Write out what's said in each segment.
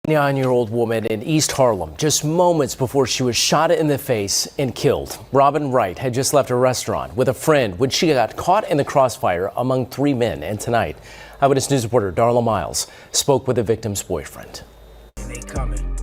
29-year-old woman in East Harlem, just moments before she was shot in the face and killed. Robin Wright had just left a restaurant with a friend when she got caught in the crossfire among three men. And tonight, Eyewitness News reporter Darla Miles spoke with the victim's boyfriend. They coming.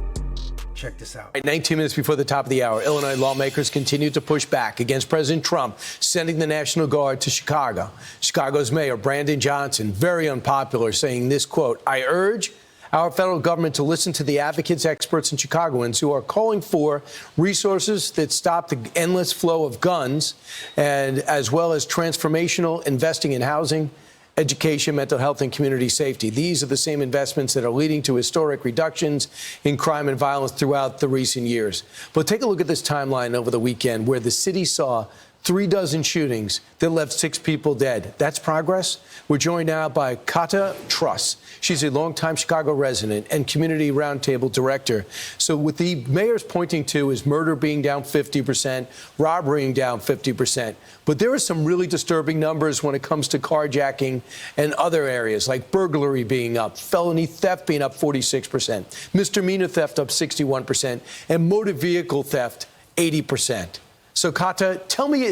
Check this out. 19 minutes before the top of the hour, Illinois lawmakers continue to push back against President Trump sending the National Guard to Chicago. Chicago's Mayor Brandon Johnson, very unpopular, saying this, quote, "I urge our federal government to listen to the advocates, experts, and Chicagoans who are calling for resources that stop the endless flow of guns, and as well as transformational investing in housing, education, mental health, and community safety. These are the same investments that are leading to historic reductions in crime and violence throughout the recent years." But take a look at this timeline over the weekend where the city saw 36 shootings that left 6 people dead. That's progress. We're joined now by Kata Truss. She's a longtime Chicago resident and community roundtable director. So what the mayor's pointing to is murder being down 50%, robbery being down 50%. But there are some really disturbing numbers when it comes to carjacking and other areas, like burglary being up, felony theft being up 46%, misdemeanor theft up 61%, and motor vehicle theft 80%. So, Kata, tell me,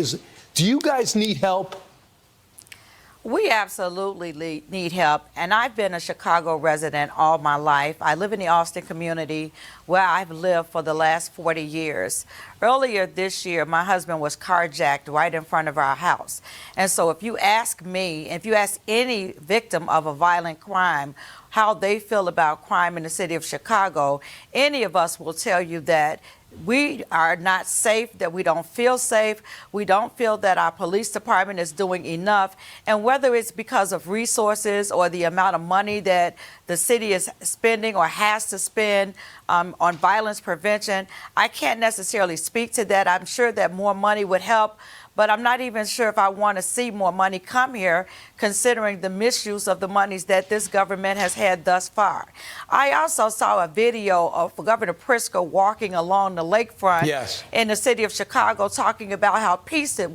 do you guys need help? We absolutely need help, and I've been a Chicago resident all my life. I live in the Austin community where I've lived for the last 40 years. Earlier this year, my husband was carjacked right in front of our house. And so if you ask me, if you ask any victim of a violent crime, how they feel about crime in the city of Chicago, any of us will tell you that we are not safe, that we don't feel safe. We don't feel that our police department is doing enough. And whether it's because of resources or the amount of money that the city is spending or has to spend on violence prevention, I can't necessarily speak to that. I'm sure that more money would help, but I'm not even sure if I want to see more money come here, considering the misuse of the monies that this government has had thus far. I also saw a video of Governor Pritzker walking along the lakefront in the city of Chicago, talking about how peaceful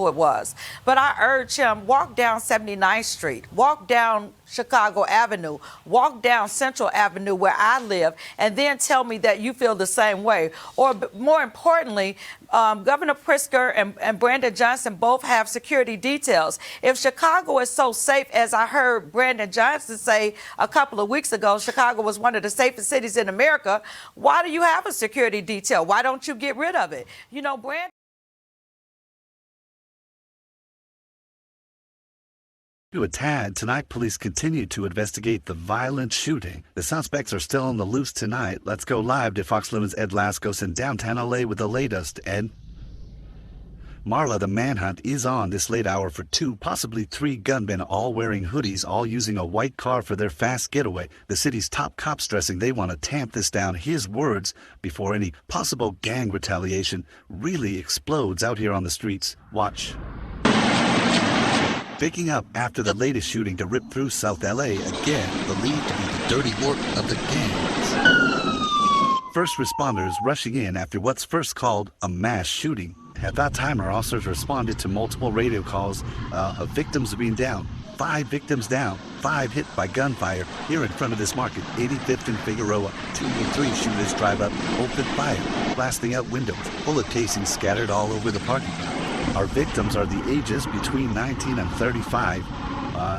it was. But I urge him, walk down 79th Street, walk down Chicago Avenue, walk down Central Avenue where I live, and then tell me that you feel the same way. Or more importantly, Governor Pritzker and Brandon Johnson both have security details. If Chicago is so safe, as I heard Brandon Johnson say a couple of weeks ago, Chicago was one of the safest cities in America, why do you have a security detail? Why don't you get rid of it? You know, Brandon. To a tad, tonight police continue to investigate the violent shooting. The suspects are still on the loose tonight. Let's go live to Fox 11's Ed Lascos in downtown LA with the latest. Ed? Marla, the manhunt is on this late hour for 2, possibly 3 gunmen, all wearing hoodies, all using a white car for their fast getaway. The city's top cop stressing they want to tamp this down. His words before any possible gang retaliation really explodes out here on the streets. Watch. Picking up after the latest shooting to rip through South LA, again believed to be the dirty work of the gangs. First responders rushing in after what's first called a mass shooting. At that time, our officers responded to multiple radio calls of victims being down. 5 victims down, 5 hit by gunfire here in front of this market, 85th and Figueroa. 2 or 3 shooters drive up, open fire, blasting out windows, bullet casings scattered all over the parking lot. Our victims are the ages between 19 and 35.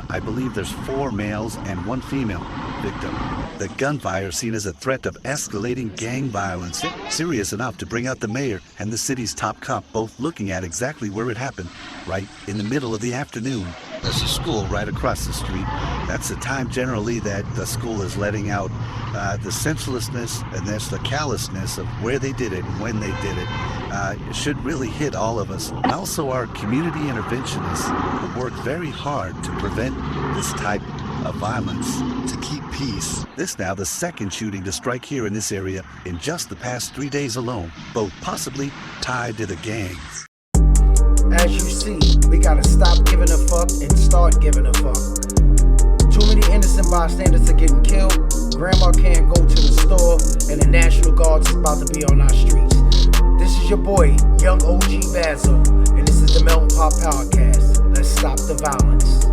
I believe there's 4 males and 1 female victim. The gunfire seen as a threat of escalating gang violence, serious enough to bring out the mayor and the city's top cop, both looking at exactly where it happened, right in the middle of the afternoon. There's a school right across the street. That's the time generally that the school is letting out the senselessness and there's the callousness of where they did it and when they did it. It should really hit all of us. And also our community interventionists who work very hard to prevent this type of violence, to keep peace. This now the second shooting to strike here in this area in just the past 3 days alone, both possibly tied to the gangs. As you see, we gotta stop giving a fuck and start giving a fuck. Too many innocent bystanders are getting killed. Grandma can't go to the store, and the National Guard is about to be on our streets. This is your boy, Young OG Basil, and this is the Melting Pot Podcast. Let's stop the violence.